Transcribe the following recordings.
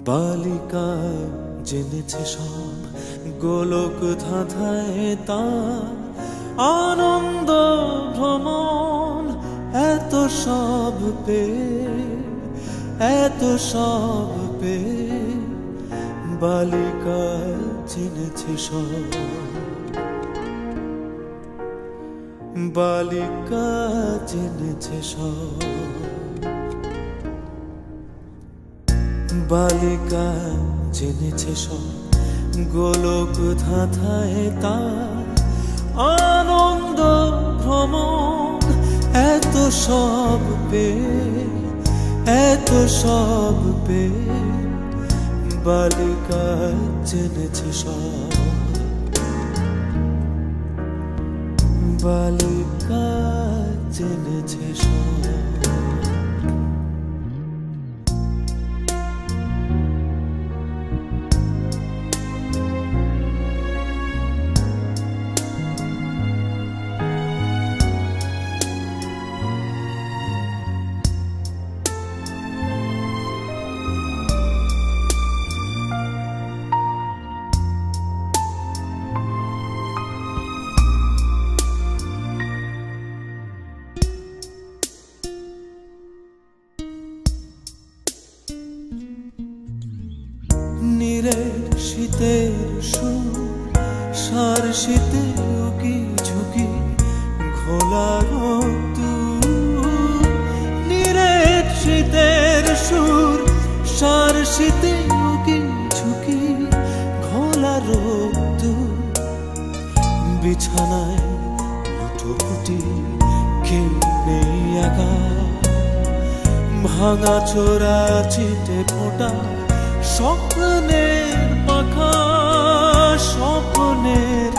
বালিকা জেনেছে সব গোলক ধাঁধায় তার আনন্দ ভ্রমণ এত সব পেয়ে বালিকা জেনেছে সব বালিকা জেনেছে সব বালিকা জেনেছে সব গোলক ধাঁধায় তার আনন্দ ভ্রমণ এত সব পেয়ে বালিকা জেনেছে সব বালিকা জেনেছে সব শীতের সুর সার শীতে উকি ঝুঁকি ঘোলা রোদ্দুর নিরেট শীতের সুর সার শীতে উকি ঝুঁকি ঘোলা রোদ্দুর বিছানায় লুটোপুটি কেউ নেই একা ভাঙা চোরা চিটে ফোঁটা স্বপ্নের পাখা স্বপ্নের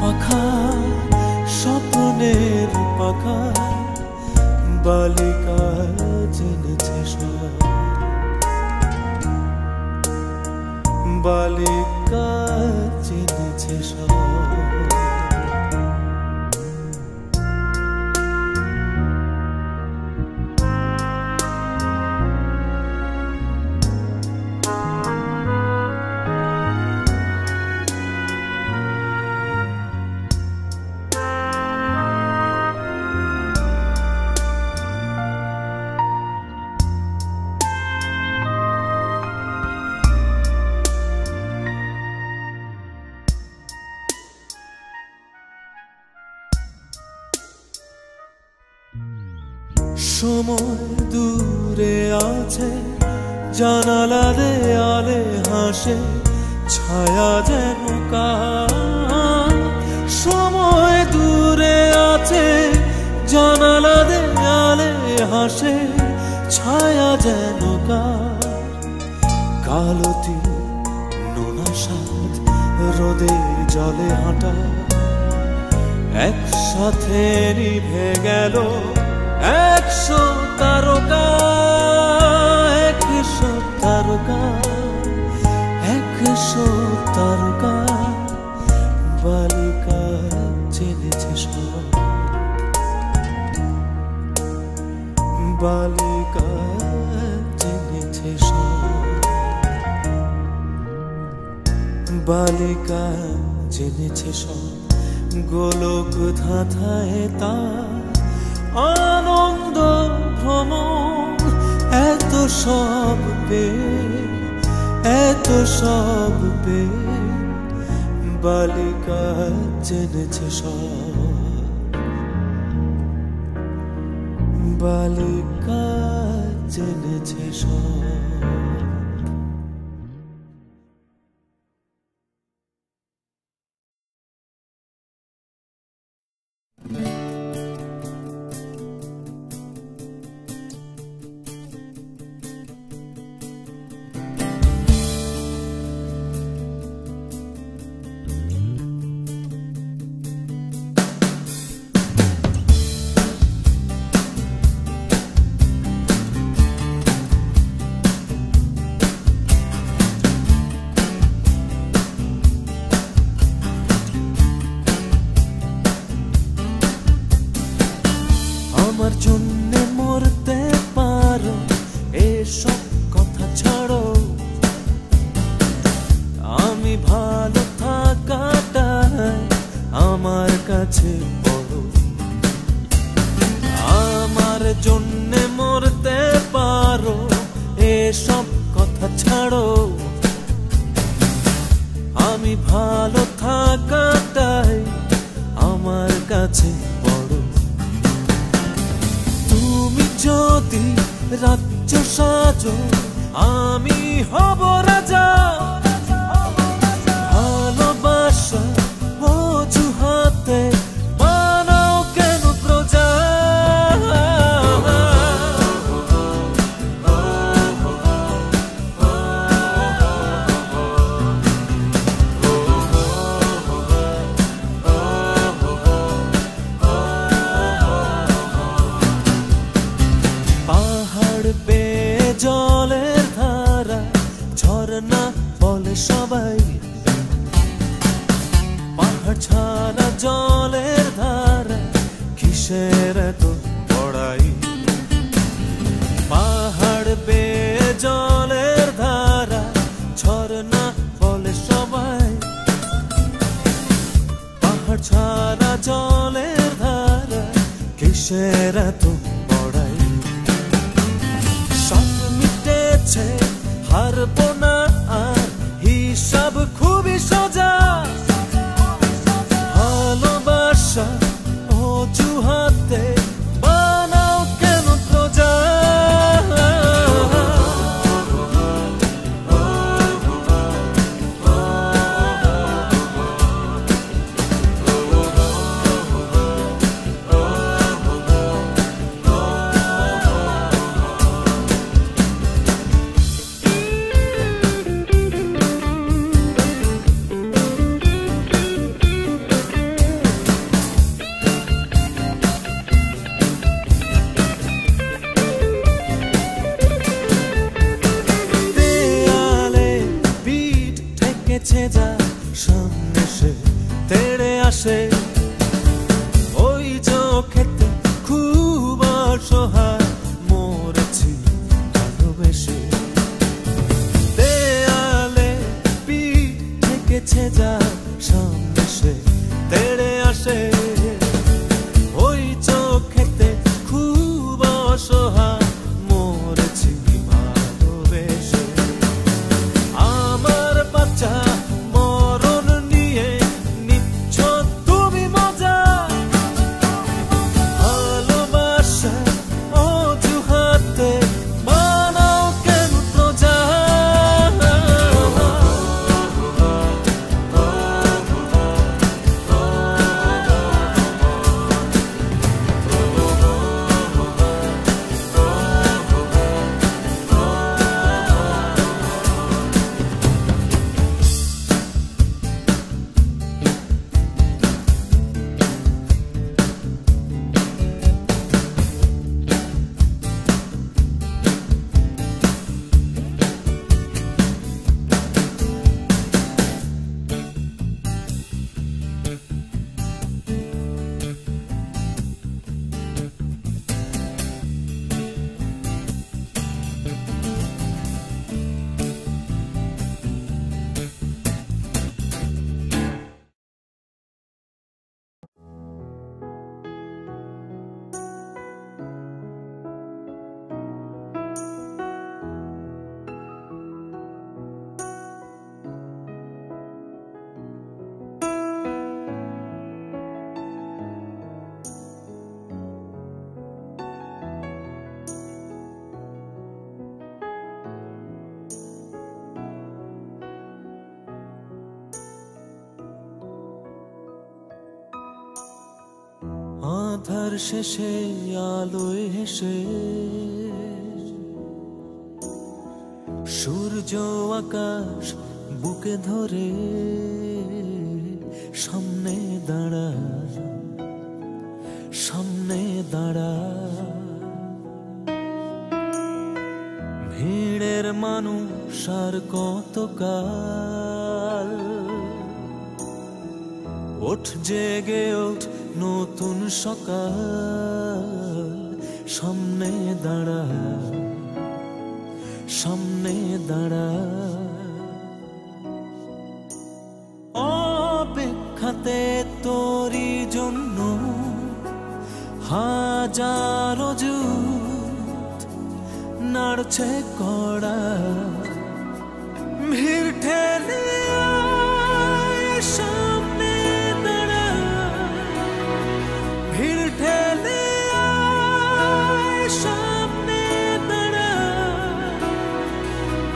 পাখা স্বপ্নের পাখা বালিকা জেনেছে সব বালিকা জেনেছে সব সময় দূরে আছে জানালা দেয়ালে হাসে ছায়া যেন কার সময় দূরে আছে জানালা দেয়ালে হাসে ছায়া যেন কার কালতি নোনা সাত রোদে জলে হাঁটা একসাথে নিভে গেল 100 তারকা 100 তারকা 100 তারকা বালিকা জেনেছে সব বালিকা জেনেছে সব বালিকা জেনেছে সব গোলক ধাঁধায় তার আনন্দ ভ্রমণ এত সব পেয়ে বালিকা জেনেছে সব বালিকা জেনেছে সব কাছে বড়। আমার জন্যে মরতে পারো, এসব কথা ছাড়ো। আমি ভালো থাকাটাই আমার কাছে বড়। তুমি যদি রাজ্য সাজো, আমি হব রাজা। ভালোবাসা অজুহাতে বানাও কেন প্রজা? পাহাড় বেয়ে জলের ধারা, ঝরনা বলে সবাই। পাহাড় ছাড়া জলের ধারা, কিসের এত বড়াই? পাহাড় বেয়ে জলের ধারা, ঝরনা বলে সবাই। পাহাড় ছাড়া জলের ধারা, কিসের এত বড়াই? সব মিটেছে, হারবো না আর, হিসাব খুবই সোজা। ভালোবাসা অজুহাতে বানাও কেন প্রজা? যা সামনে সে তেড়ে আসে, ওই চোখেতে খুব অসহায় মরেছি ভালোবেসে। দেয়ালে পিঠ ঠেকেছে যা সামনে সে তেড়ে আসে, ওই চোখেতে খুব অসহায় মরেছি ভালোবেসে। আমার বাচ্চা মরণ নিয়ে নিচ্ছ তুমি মজা। ভালোবাসা অজুহাতে বানাও কেন প্রজা? আধার শেষে আলোয় হেসে, সূর্য আকাশ বুকে ধরে সামনে দাঁড়া, সামনে দাঁড়া। ভিড়ের মানুষ আর কতকাল, ওঠ জেগে ওঠ নতুন সকাল, সামনে দাঁড়া, সামনে দাঁড়া। অপেক্ষাতে তোরি জন্য হাজারো জুত নাড়ছে কড়া ভিড় ঠেলে আয় সামনে দাঁড়া ভিড় ঠেলে আয় সামনে দাঁড়া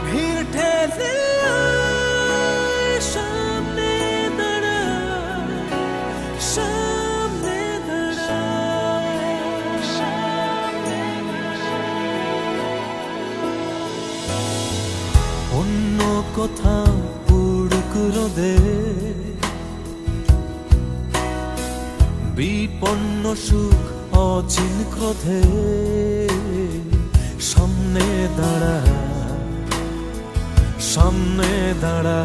ভিড় ঠেলে আয় সামনে দাঁড়া সামনে দাঁড়া অন্য কোথাও পুরুক রোদে বিপন্ন সুখ অচিন ক্রোধে সামনে দাঁড়া সামনে দাঁড়া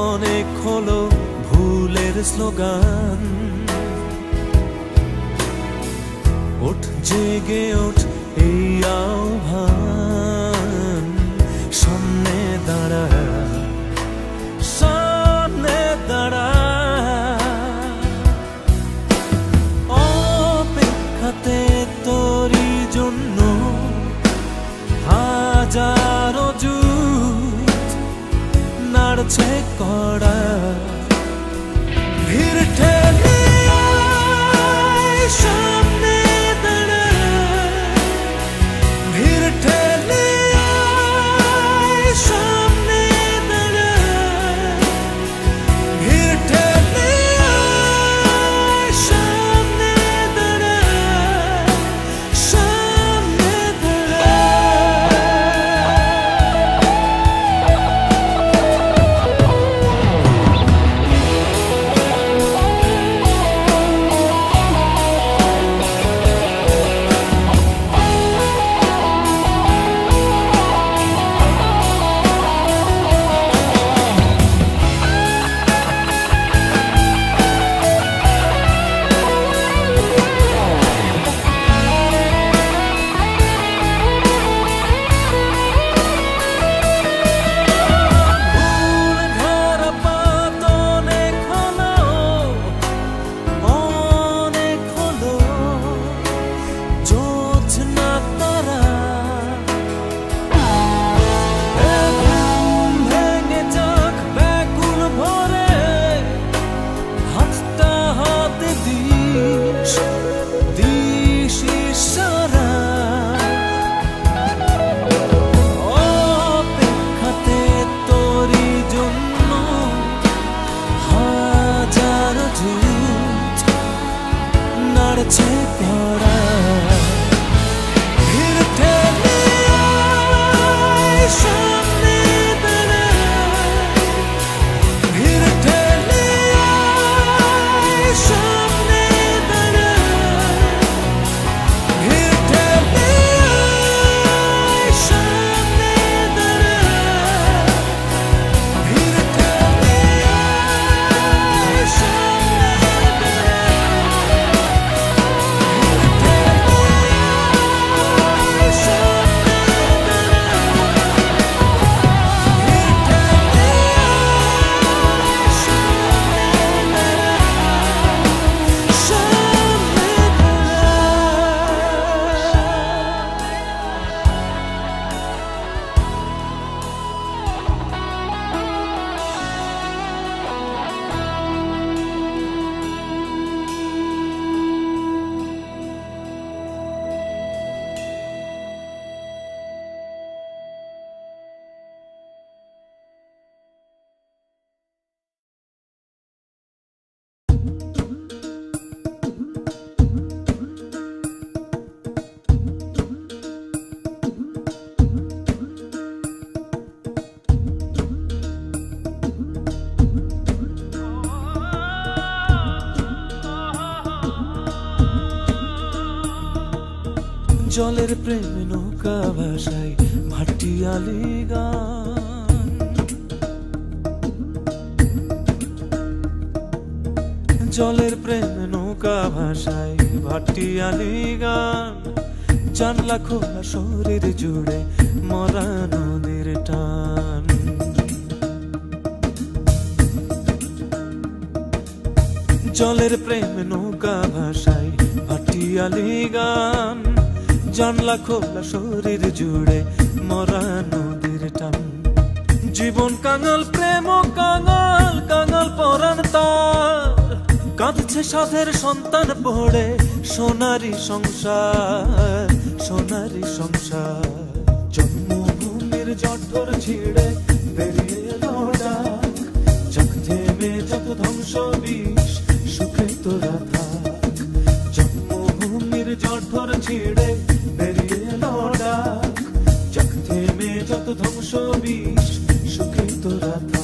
অনেক হলো ভুলের স্লোগান ওঠ জেগে ওঠ এই আহ্বান সামনে দাঁড়া সামনে দাঁড়া অপেক্ষাতে তোরই জন্য হাজারো জুত নাড়ছে কড়া ভিড় ঠেলে আয় সামনে দাঁড়া ভিড় ঠেলে আয় সামনে দাঁড়া ভিড় ঠেলে আয় সামনে দাঁড়া সামনে দাঁড়া নাড়ছে কড়া ভিড় ঠেলে আয় সামনে দাঁড়া ভিড় ঠেলে আয় সামনে দাঁড়া ভিড় ঠেলে আয় সামনে দাঁড়া ভিড় ঠেলে আয় সামনে দাঁড়া জলের প্রেম নৌকা ভাষায় ভাটিয়ালি গান জলের প্রেম নৌকা ভাষায় ভাটিয়ালি গান জানলা খোলা শরীর জুড়ে মরা নদীর টান জলের প্রেম নৌকা ভাষায় ভাটিয়ালি গান, জানলা খোলা শরীর জুড়ে মরা নদীর টান। জীবন কাঙাল প্রেম কাঙাল, কাঙাল পরাণ তার, কাঁদছে সাধের সন্তান পড়ে সোনারি সংসার, সোনারি সংসার। জন্মভূমির জঠর ছিঁড়ে বেরিয়ে এলো ডাক, যাক থেমে যত ধ্বংস বিষ সুখে তোরা থাক। জন্মভূমির জঠর ছিঁড়ে বেরিয়ে এলো ডাক, যাক থেমে যত ধ্বংস বিষ সুখে তোরা থাক।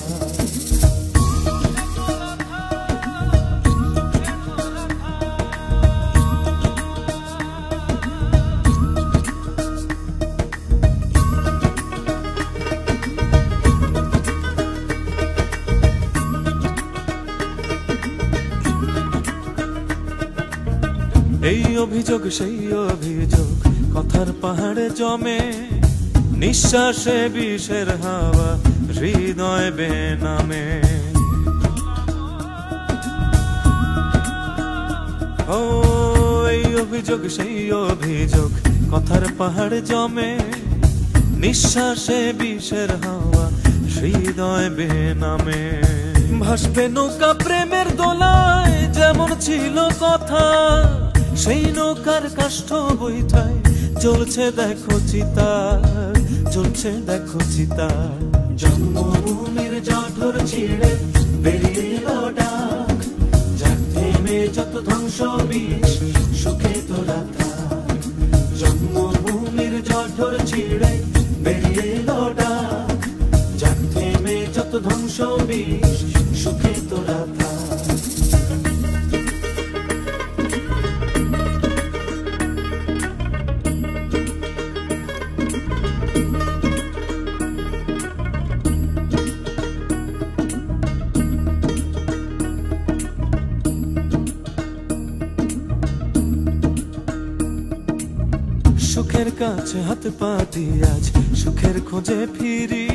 এই অভিযোগ সেই অভিযোগ কথার পাহাড়ে জমে, নিঃশ্বাসে বিষের হাওয়া হৃদয় বেনামে। ও এই অভিযোগ সেই অভিযোগ কথার পাহাড়ে জমে, নিঃশ্বাসে বিষের হাওয়া হৃদয় বেনামে। ভাসবে নৌকা প্রেমের দোলায় যেমন ছিল কথা, সেই নৌকার কাষ্ঠ বৈঠায় চলছে দেখো চিতার, চলছে দেখো চিতার। জন্মভূমির জঠর ছিঁড়ে বেরিয়ে এলো ডাক, যাক থেমে যত ধ্বংস বিষ সুখে তোরা থাক। জন্মভূমির জঠর ছিঁড়ে বেরিয়ে এলো ডাক, যাক থেমে যত ধ্বংস বিষ সুখে তোরা থাক। সুখের কাছে হাত পাতি আজ সুখের খোঁজে ফিরি,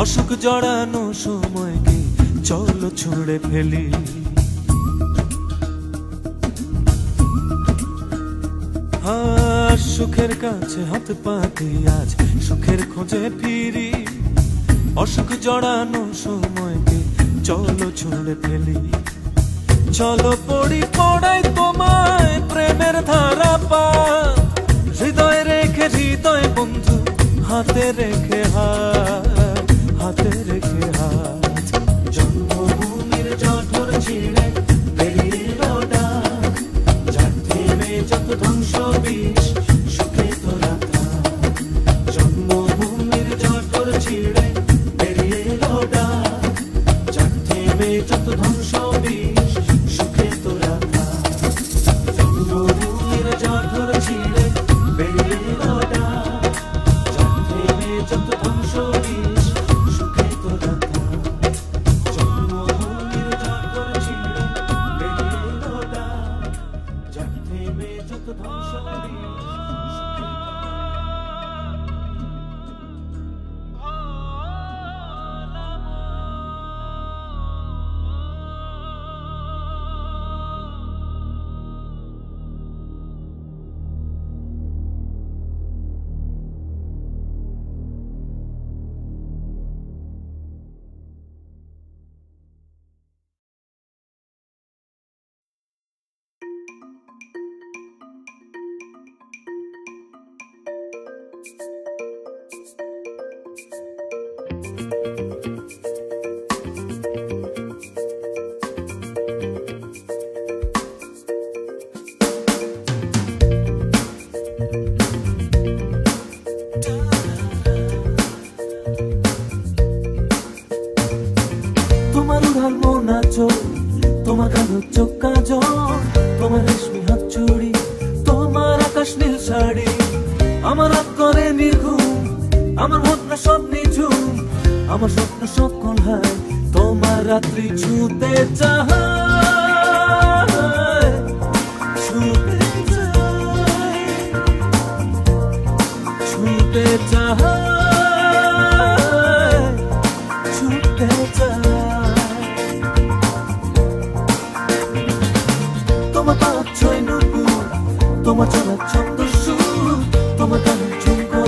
অসুখ জড়ানো সময়কে চলো ছুঁড়ে ফেলি। সুখের কাছে হাত পাতি আজ সুখের খোঁজে ফিরি, অসুখ জড়ানো সময়কে চলো ছুঁড়ে ফেলি। চলো পড়ি পড়াই তোমায় প্রেমের ধারা পা, হৃদয় রেখে হৃদয় বন্ধু হাতে রেখে হাত, হাতে রেখে হাত। জন্মভূমির জঠর ছিঁড়ে বেরিয়ে এলো ডাক, যাক থেমে যত ধ্বংস বিষ সুখে তোরা থাক। জন্মভূমির জঠর ছিঁড়ে বেরিয়ে এলো ডাক, যাক থেমে যত ধ্বংস বিষ সুখে তোরা থাক। জন্মভূমির জঠর ছিঁড়ে বেরিয়ে এলো ডাক, যাক থেমে যত ধ্বংস বিষ সুখে তোরা থাক। জন্মভূমির জঠর ছিঁড়ে বেরিয়ে এলো ডাক, যাক থেমে যত ধ্বংস বিষ সুখে তোরা তোমার কালো চোখ কাজল, তোমার রেশমি হাত চুড়ি, তোমার আকাশ নীল শাড়ি, আমার রাত করে নির্ঘুম, আমার ভাবনা সব নিঝুম, আমার স্বপ্ন সকল হায় তোমার রাত্রি ছুতে চায়, ছুতে চায়, ছুতে চায়, ছুতে চায়। তোমার চলার ছন্দ সুর, তোমার গানের ঝুমকো,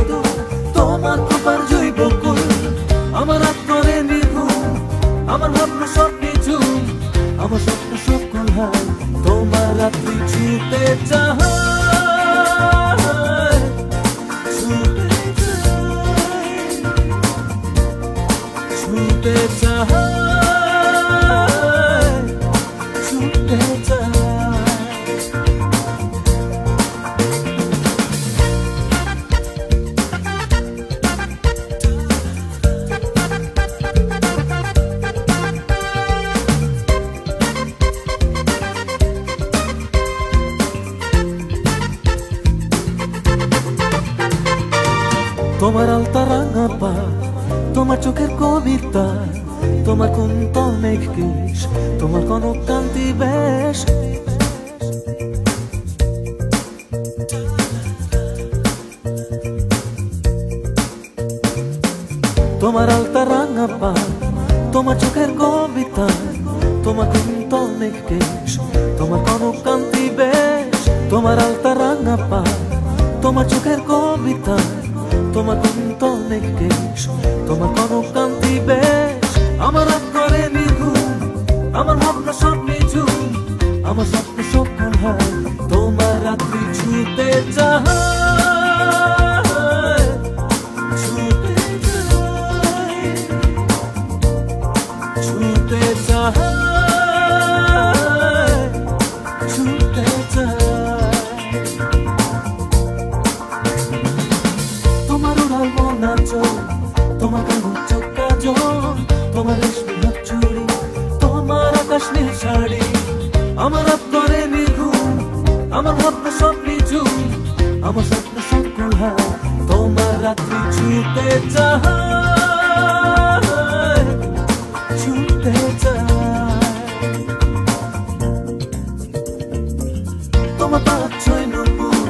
তোমার কপার জৈব কুল, আমার রাত করে নিঘুম, আমার ভাবনা সব নিঝুম, আমার স্বপ্ন সব কলহার, তোমার রাত্রি ছুতে চায়, ছুতে চায়, ছুতে চায়, ছুতে চায়। তোমার আলতা রাঙা পা, তোমার চোখের কবিতা, তোমার কুন্ত মেঘ কেশ, তোমার কনক কান্তি বেশ, তোমার আলতা রাঙা পা, তোমার চোখের কবিতা, তোমার কুন্ত মেঘ কেশ, তোমার কনক কান্তি বেশ, তোমার আলতা রাঙা পা, তোমার চোখের কবিতা, তোমার কুন্ত মেঘ কেশ, তোমার কনক কান্তি বেশ, আমার রাত করে নিঘুম, আমার ভাবনা সব নিঝুম, আমার স্বপ্ন সব কলহার, তোমার রাত্রি ছুতে চায়, ছুতে চায়, ছুতে চায়, ছুতে চায়। তোমার উড়াল বোনা চোখ, তোমার কাগজ চোখ কাজল, তোমার রেশমি হাত চুড়ি, তোমার আকাশ নীল শাড়ি, আমার রাত করে নিঘুম, আমার ভাবনা সব নিঝুম, আমার স্বপ্ন সব কলহার, তোমার রাত্রি ছুতে চায়, ছুতে চায়। তোমার পাঁচ ছয় নূপুর,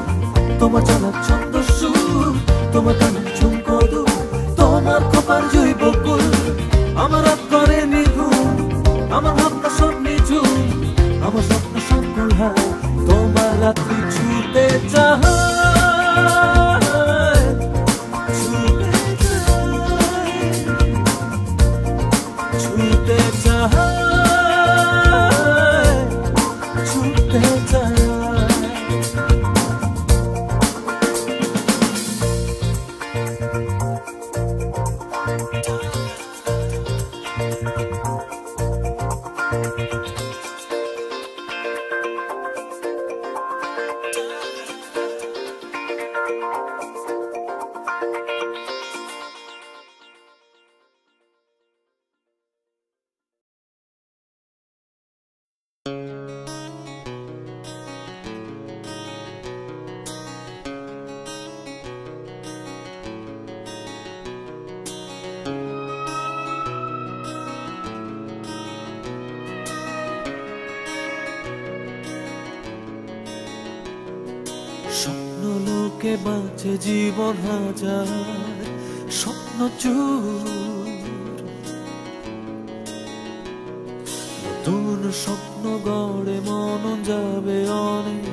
তোমার চলার ছন্দ সুর, তোমার গানের ঝুমকো, তোমার কপার জৈব কুল, আমার রাত করে নিঘুম, আমার ভাবনা সব নিঝুম, আমার স্বপ্ন সব কলহার, তোমার রাত্রি ছুতে চায়, ছুতে চায়, ছুতে চায়, ছুতে চায়। স্বপ্নলোকে বাঁচে জীবন হাজার, স্বপ্ন চুর, নতুন স্বপ্ন গড়ে মন যাবে অনেক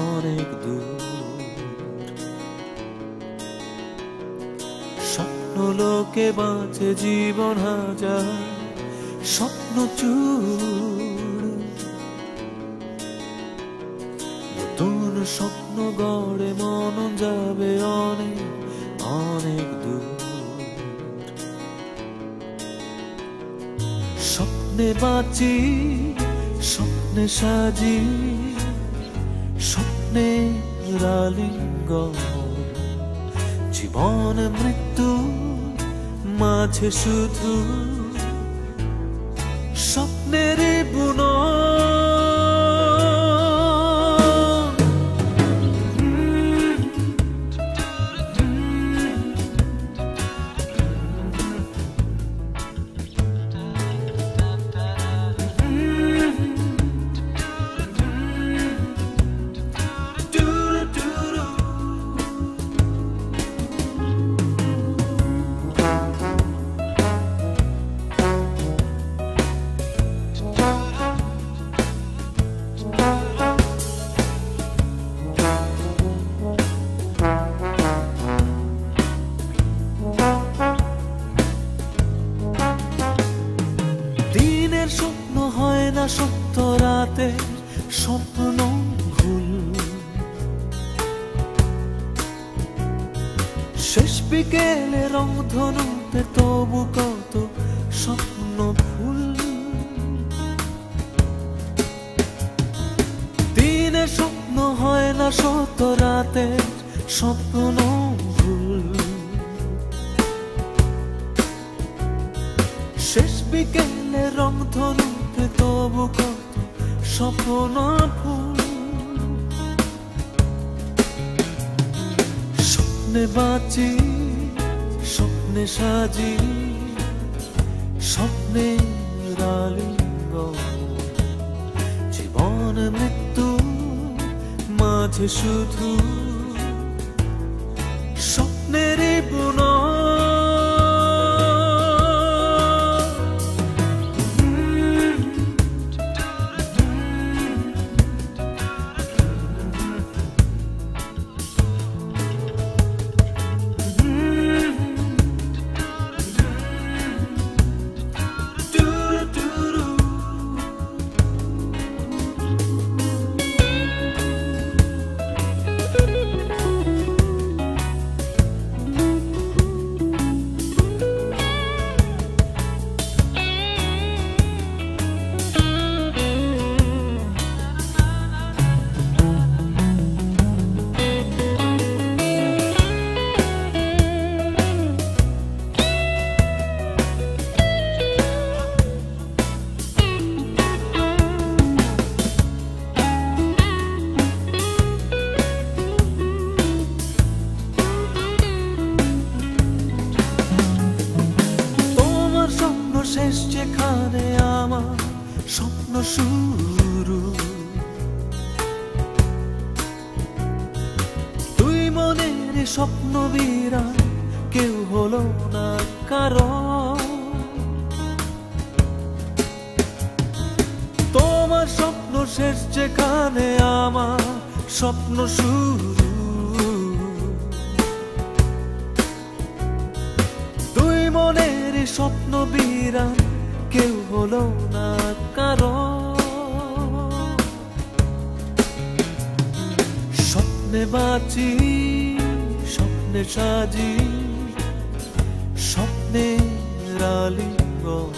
অনেক দূর। স্বপ্নলোকে বাঁচে জীবন হাজার, স্বপ্ন চুর, নতুন স্বপ্ন গড়ে মন যাবে অনেক অনেক দূর। স্বপ্নে বাঁচি, স্বপ্নে সাজি, স্বপ্নে আলিঙ্গন, জীবন মৃত্যু মাঝে শুধু স্বপ্নের বুনন। দিনের স্বপ্ন হয় না সত্য, রাতে স্বপ্ন ভুল। শেষ বিকেলে রংধনুতে তবু কত স্বপ্ন ফুল। দিনের স্বপ্ন হয় না সত্য, রাতে স্বপ্ন ভুল। শেষ বিকেলে রংধনুতে তবু কত স্বপ্ন ফুল। স্বপ্নে বাঁচি, স্বপ্নে সাজি, স্বপ্নের আলিঙ্গন। জীবন মৃত্যু মাঝে শুধু স্বপ্নেরই বুনন। শেষ যেখানে আমার স্বপ্ন শুরু, তুই মনের স্বপ্ন বিরাট, কেউ হলো না কারো। তোমার স্বপ্ন শেষ যেখানে আমার স্বপ্ন শুরু, তুই মনের স্বপ্ন বিরাট, কেউ হলো না কারো। স্বপ্নে বাঁচি, স্বপ্নে সাজি, স্বপ্নের আলিঙ্গন।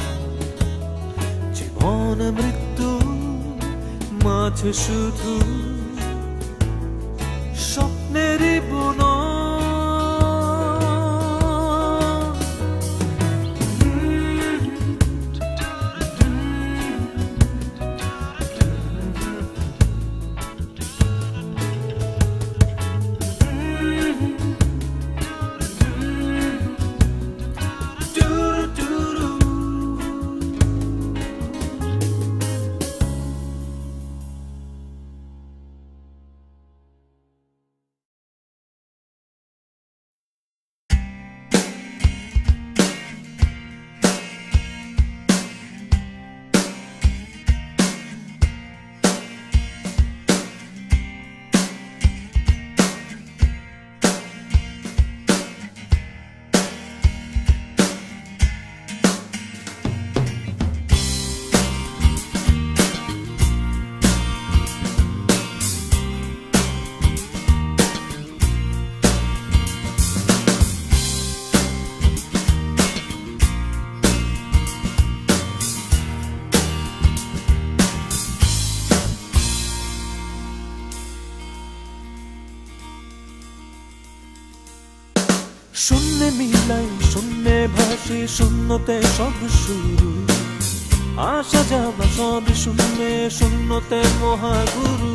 জীবন মৃত্যু মাঝে শুধু স্বপ্নেরই বুনন। শূন্যে মিলাই, শূন্যে ভাসি, শূন্যতে সব শুরু। আসা যাওয়া সব শূন্যে, শূন্যতে মহাগুরু।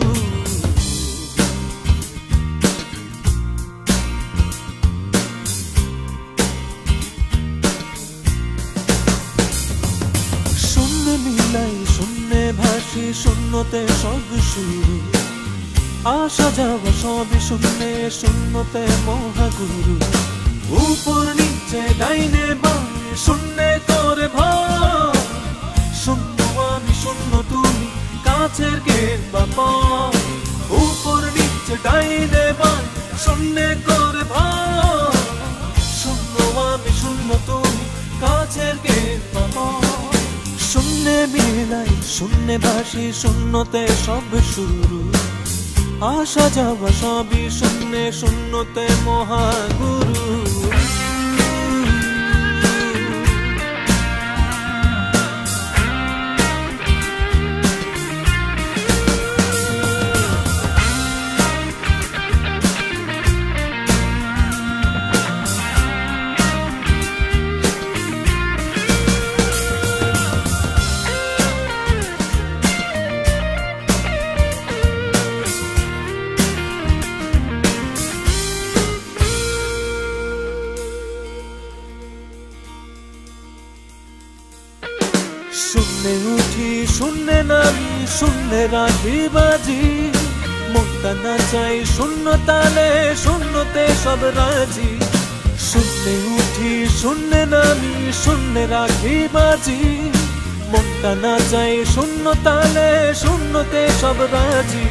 শূন্যে মিলাই, শূন্যে ভাসি, শূন্যতে সব শুরু। আসা যাওয়া সব শূন্যে, শূন্যতে মহাগুরু। উপর নিচে ডাইনে বামে শূন্যে করে ভর। শূন্য আমি, শূন্য তুমি, কাছের কে বাবা। উপর নিচে ডাইনে বামে শূন্যে করে ভর। শূন্য আমি, শূন্য তুমি, কাছের কে বাবা। শূন্যে মেলাই শূন্যে ভাসি শূন্যতে সব শুরু আসা যাওয়া সবই শূন্যে শূন্যতে মহাগুরু শূন্যে উঠি শূন্যে নামি শূন্যে রাখি বাজি মনটা না চাই শূন্য তালে শূন্যতে সব রাজি শূন্যে উঠি শূন্যে নামি শূন্যে রাখি বাজি মনটা না চাই শূন্য তালে শূন্যতে সব রাজি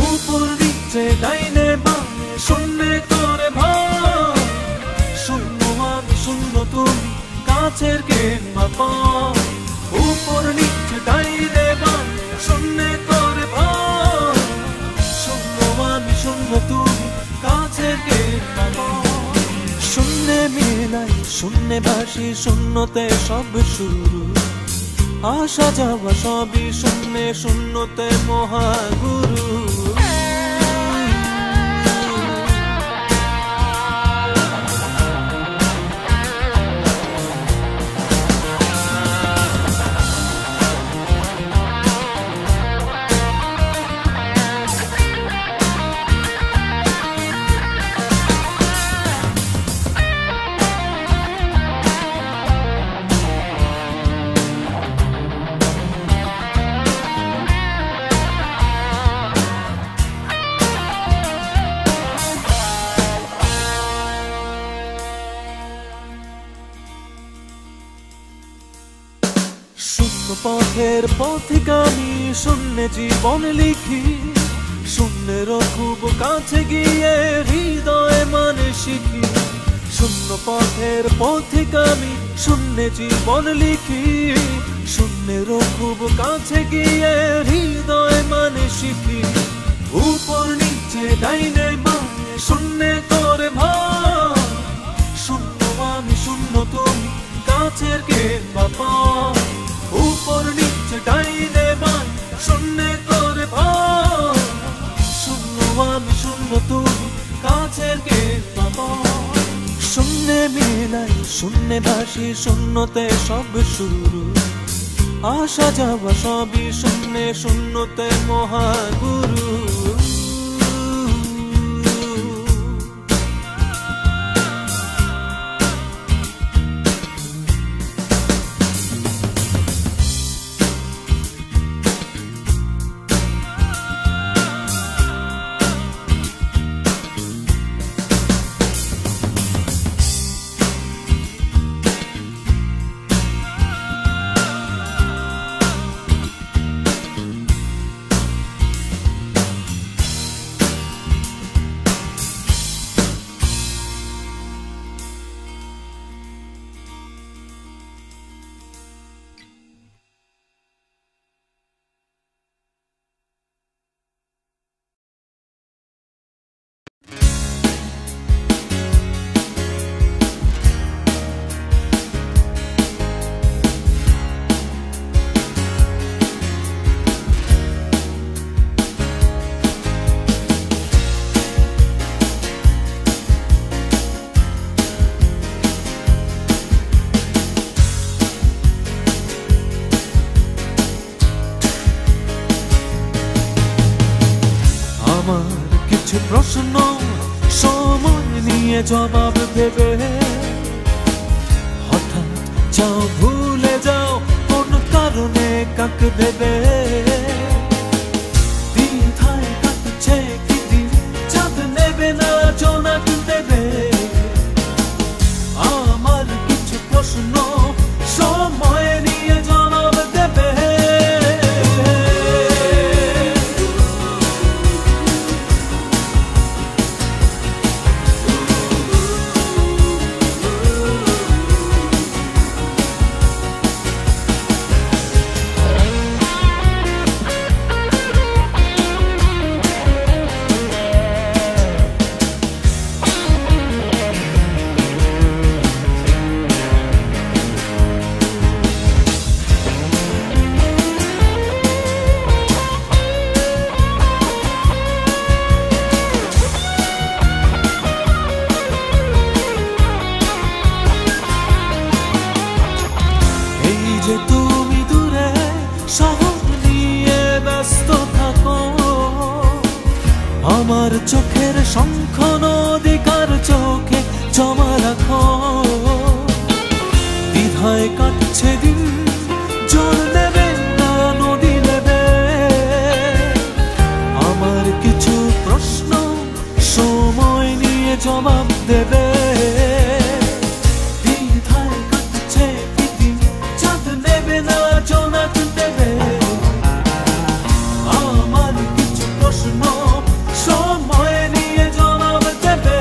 উপর নিচে ডাইনে বামে শূন্যে করে ভাই শূন্য আমি শূন্য তুমি কাছের কে বাবা উপর নিচে ডাইনে বামে শূন্য করে ভাই শূন্য আমি শূন্য তুমি কাছের কে বাবা শূন্যে মেলাই শূন্যে ভাসি শূন্যতে সব শুরু আসা যাওয়া সবই শূন্যে শূন্যতে মহাগুরু শূন্য পথের পথিকামি শূন্য জীবন লিখি শূন্যের খুব কাছে গিয়ে হৃদয় মানে শিখি শূন্য পথের পথিকামি শূন্য জীবন লিখি শূন্যের খুব কাছে গিয়ে হৃদয় মানে শিখি উপর নিচে ডাইনে বামে শূন্য করে ভাই শূন্য আমি শূন্য তুমি কাছের কে বাবা উপর নিচে ডাইনে বামে শূন্য করে ভাই শূন্য আমি শূন্য তুমি কাছের কে বাবা শূন্যে মেলাই শূন্যে ভাসি শূন্যতে সব শুরু আসা যাওয়া সবই শূন্যে শূন্যতে মহাগুরু কিছু প্রশ্ন সময় নিয়ে জবাব দেবে হঠাৎ যাও ভুলে যাও কোন কারণে কাক দেবে দ্বিধায় কাটছে কি দিন চাঁদ নেবে না জোনাক দেবে আমার কিছু প্রশ্ন সময় নিয়ে জবাব দেবে শহর নিয়ে ব্যস্ত থাকো। আমার চোখের শঙ্খ নদীকার চোখে জমা রাখো। দ্বিধায় কাটছে দিন, জল নেবে না নদী নেবে। আমার কিছু প্রশ্ন সময় নিয়ে জবাব দেবে। দ্বিধায় কাটছে দিন, চাঁদ নেবে না জোনাক দেবে। আমার কিছু প্রশ্ন সময় নিয়ে জবাব দেবে।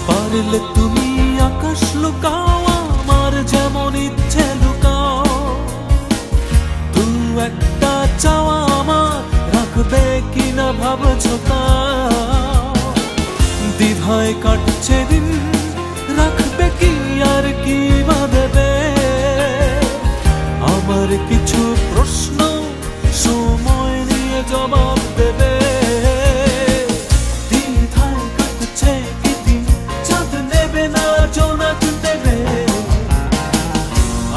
পারলে তুমি আকাশ লুকাও, আমার যেমন ইচ্ছে লুকাও। দু একটা চাওয়া আমার রাখবে কিনা ভাবছো তাও। দ্বিধায় কাটছে দিন, রাখবে কি আর কি বা দেবে। আমার কিছু প্রশ্ন সময় নিয়ে জবাব দেবে। জোনাক দেবে।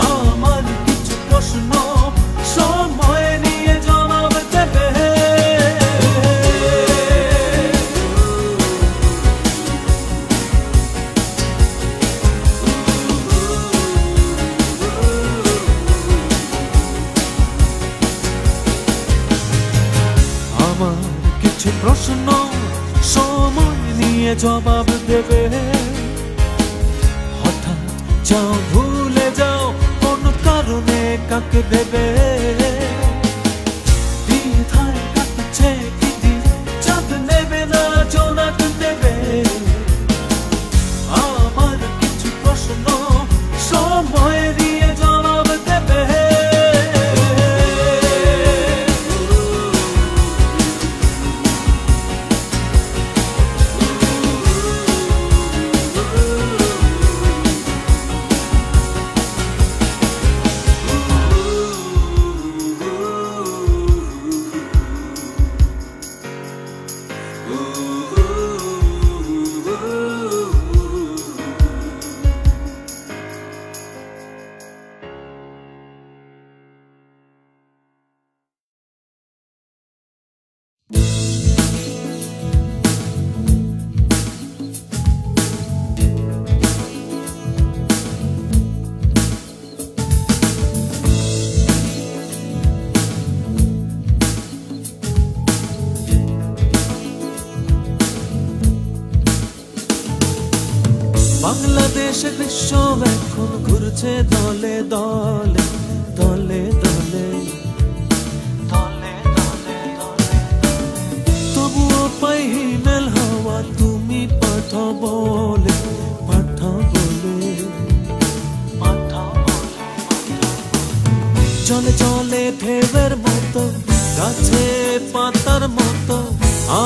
আমার কিছু প্রশ্ন সময় নিয়ে জবাব দেবে। আমার কিছু প্রশ্ন সময় নিয়ে জবাব দেবে। যাও ভুলে যাও কোন কারণে কাকে ভেবে। দ্বিধায় কাটছে কি দিন, চাঁদ নেবে না জোনাক দেবে। আমার কিছু প্রশ্ন সময় দিয়ে জবাব দেবে। বাংলাদেশের বিশ্ব এখন ঘুরছে দলে দলে দলে দলে দলে দলে দলে। তবুও পাই হিমেল হাওয়া তুমি পাঠাও বলে পাঠাও বলে পাঠাও বলে। চলে চলে ঢেউয়ের মতো, গাছে পাতার মতো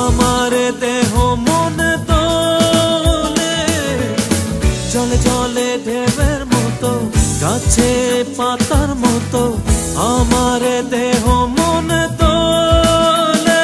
আমার দেহ মনে তোলে। চলে চলে ঢেউয়ের মতো, গাছে পাতার মতো আমার দেহ মনে তোলে।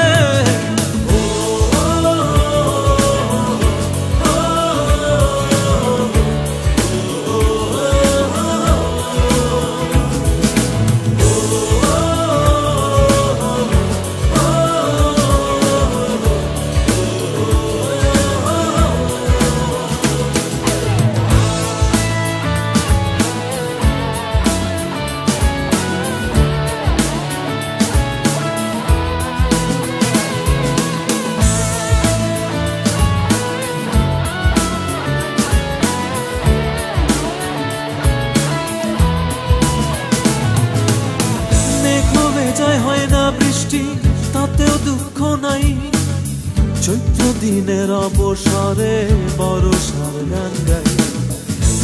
দুঃখ নাই চৈত্র দিনের অবসরে বর্ষার গান গাই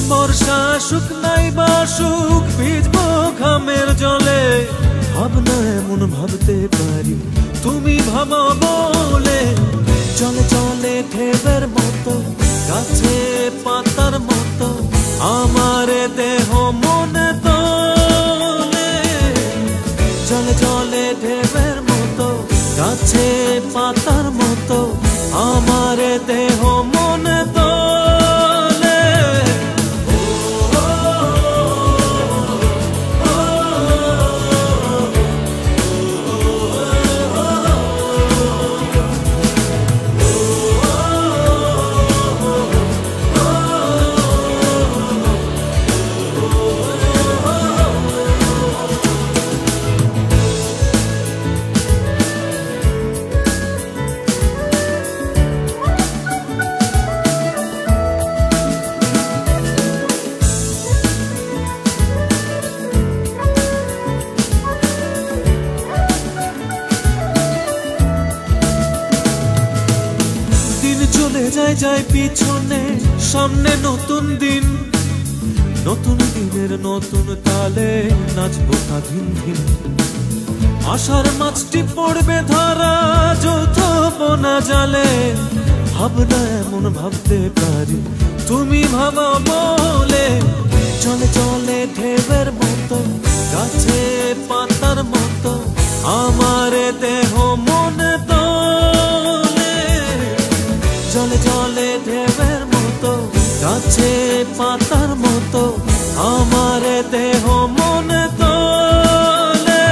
বর্ষা সুখ নাই বা সুখ ভিজবো ঘামের জলে ভাবনা এমন ভাবতে পারি তুমি ভাবো বলে চলে চলে ঢেউয়ের মতো গাছে পাতার মতো আমার দেহ মনে তোলে চলে চলে ঢেউয়ের মতো গাছে পাতার মতো আমার দেহ মনে তোলে যায় যায় পিছনে সামনে নতুন দিন নতুন দিনের নতুন তালে নাচবো ধিন ধিন আশার মাছটি পড়বে ধরা যৌথ বোনা জালে ভাবনা এমন ভাবতে পারি তুমি ভাবা বলে চলে চলে ঢেউয়ের মতো গাছে পাতার মতো আমার দেহ মনে তোলে চলে চলে ঢেউয়ের মতো গাছে পাতার মতো আমার দেহ মনে তোলে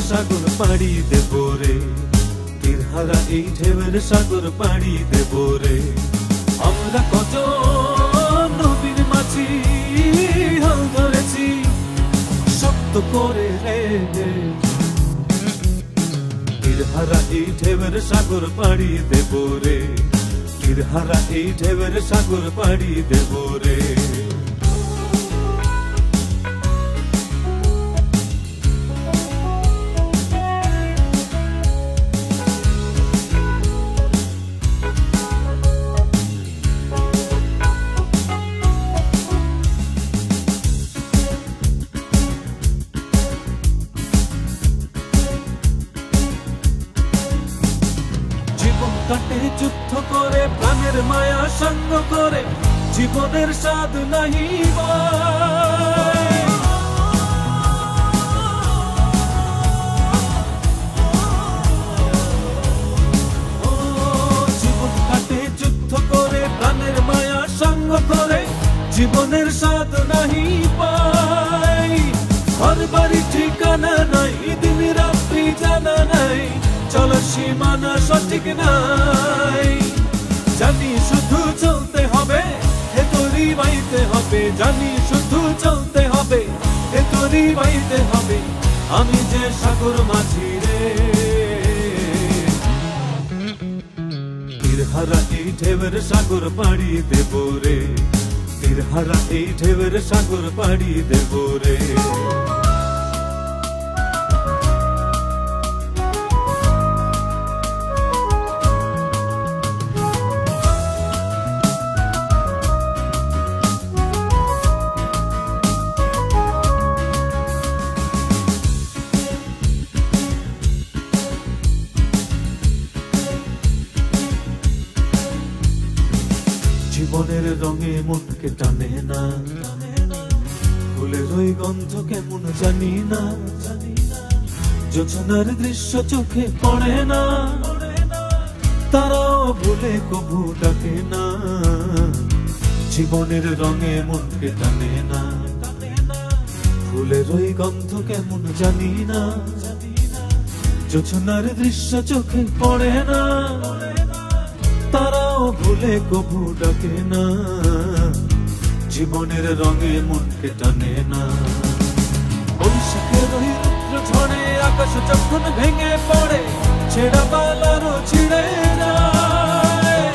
সাগর পাড়ি দেব রে তীরহারা এই ঢেউয়ের সাগর পাড়ি দেব রে আমরা কত নবীর মাঝি হাল ধরেছি শক্ত করে রে তীরহারা এই ঢেউয়ের সাগর পাড়ি দেব রে তীরহারা এই ঢেউয়ের সাগর পাড়ি দেব রে কাটে যুদ্ধ করে প্রাণের মায়া সঙ্গ করে জীবনের স্বাদ নাহি জীবন কাটে যুদ্ধ করে প্রাণের মায়া সঙ্গ করে জীবনের স্বাদ নাহি পাই ঘর বাড়ি ঠিকানা নাই দিন রাত্রি জানা নাই চলার সীমানা সঠিক নাই জানি শুধু চলতে হবে হে তোরি বাইতে হবে জানি শুধু চলতে হবে, এ তরি বাইতে হবে, আমি যে সাগর মাঝি রে। তীরহারা এই ঢেউয়ের সাগর পাড়ি দেব রে, তীরহারা এই ঢেউয়ের সাগর পাড়ি দেব রে। জীবনের রঙে মনকে টানে না, ফুলের ওই গন্ধ কেমন জানি না, যোছনার দৃশ্য চোখে পড়ে না, তারাও ভুলে কবু ডাকে না। জীবনের রঙে মনকে টানে না, ফুলের ওই গন্ধ কেমন জানি না, যোছনার দৃশ্য চোখে পড়ে না, তারাও ভুলে কবু ডাকে না। জীবনের রঙে মনকে টানে না। বৈশাখের ওই রুদ্র ঝড়ে আকাশ যখন ভেঙে পড়ে, ছেঁড়া পালারও ছিঁড়ে যায়।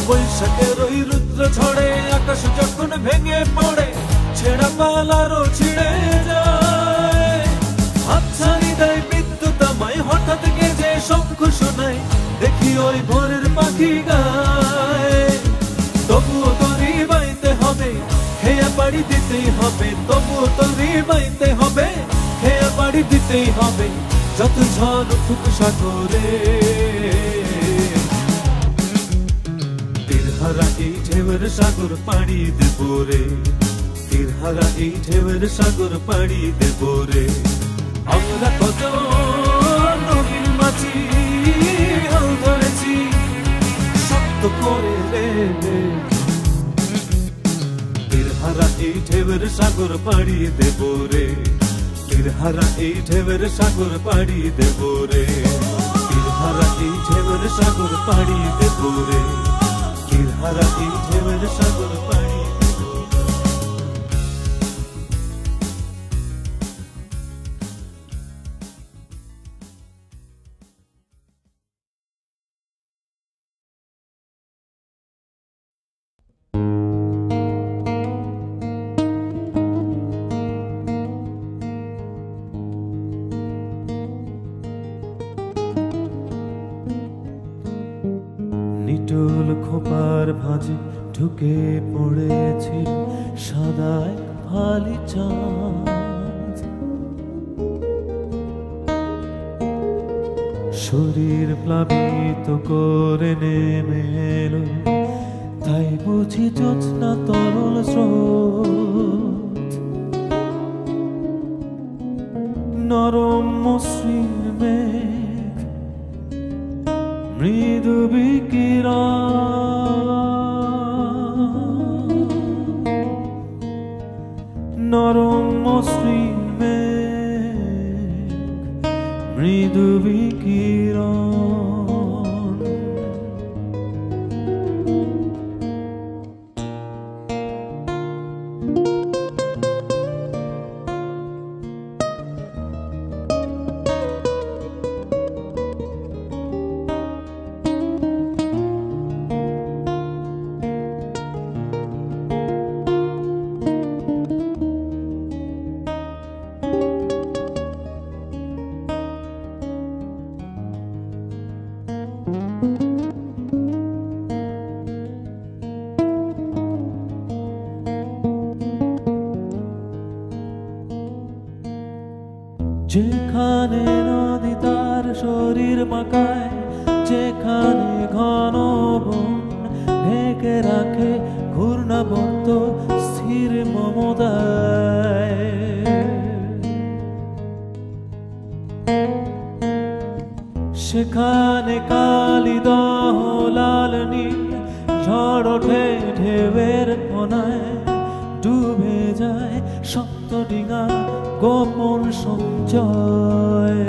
বৈশাখের ওই রুদ্র ঝড়ে আকাশ যখন ভেঙে পড়ে, ছেঁড়া পালারও ছিঁড়ে যায়। হাতছানি দেয় বিদ্যুৎ আমায়, হঠাৎ গেজে শঙ্খ শোনায়, দেখি ওই ভোরের পাখি গায়। তবুও তরি বাইতে হবে, খেয়া পাড়ি দিতেই হবে, তবুও তরি বাইতে হবে, খেয়া পাড়ি দিতেই হবে, যত ঝড় উঠুক সাগরে। তীরহারা এই ঢেউয়ের সাগর পাড়ি দেব রে, তীরহারা এই ঢেউয়ের সাগর পাড়ি দেব রে। আমরা কত নদীর মাঝি হাল ধরেছি শক্ত করে রে। তীরহারা এই ঢেউয়ের সাগর পাড়ি দেব রে, তীরহারা এই ঢেউয়ের সাগর পাড়ি দেব রে। তীরহারা এই ঢেউয়ের সাগর পাড়ি দেব রে, তীরহারা এই ঢেউয়ের সাগর পাড়ি। নিটুল খোপার ভাঁজে ঢুকে পড়েছি সাদা এক ফালি চাঁদ। শরীর প্লাবিত করে নেমে এলো, তাই বুঝি জ্যোৎস্না তরল স্রোত। নরম মসৃণ মেঘ, মৃদু বিকিরণ, নরম মসৃণ মেঘ, মৃদু বিকিরণ। যেখানে নদী তার শরীর মাকায়, যেখানে ঘন বন ঢেকে রাখে ঘূর্ণাবর্ত স্থির মমতায়। সেখানে কালিদাহ লাল নীল ঝড় ওঠে ঢেউয়ের কোনায়, ডুবে যায় সপ্ত ডিঙা গোপন সঞ্চয়।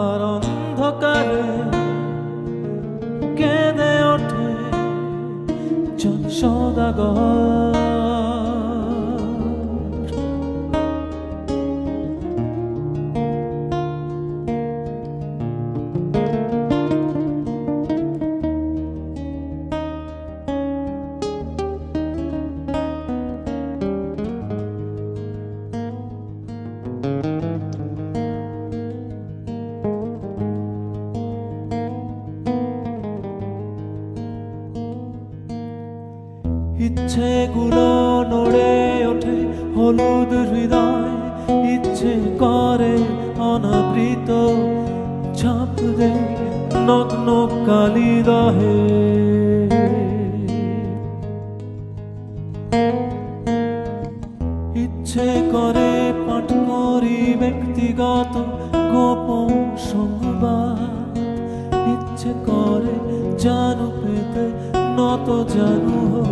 আর অন্ধকারে কেঁদে ওঠে চাঁদ সওদাগর। ইচ্ছেগুলো নড়ে ওঠে হলুদ হৃদয়, ইচ্ছে করে অনাবৃত ছাপ দে নগ্ন কালিদহে। ইচ্ছে করে পাঠ করি ব্যক্তিগত গোপন সংবাদ, ইচ্ছে করে জানু পেতে নত জানু হই।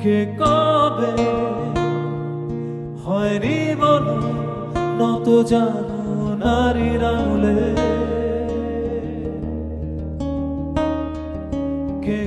কে কবে হয়নি বলো নত জানু নারীর আঙুলে, কে